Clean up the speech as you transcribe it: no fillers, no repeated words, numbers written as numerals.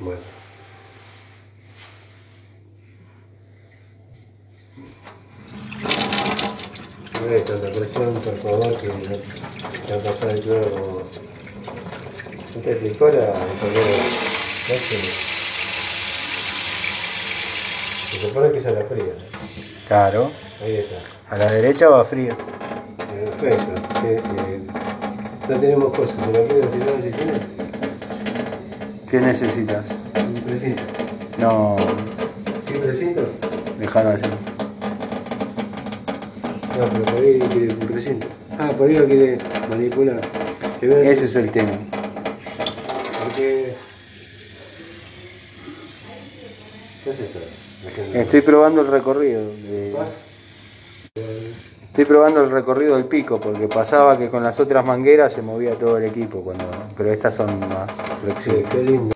Bueno. No hay tanta presión, por favor, que va a pasar el cloro como... Antes de cola, el cordero máximo. Se supone que ya la fría. Claro. Ahí está. A la derecha va frío. Perfecto. No tenemos cosas, ¿se lo quiero tirar si tiene? ¿Qué necesitas? Un precinto. No, ¿Sí, precinto? dejalo así. No, pero por ahí quiere un precinto. Ah, por ahí lo quiere manipular. Ese es el tema. Porque... ¿Qué es eso? Estoy probando el recorrido. Estoy probando el recorrido del pico, porque pasaba que con las otras mangueras se movía todo el equipo, pero estas son más Sí, flexibles. qué lindo.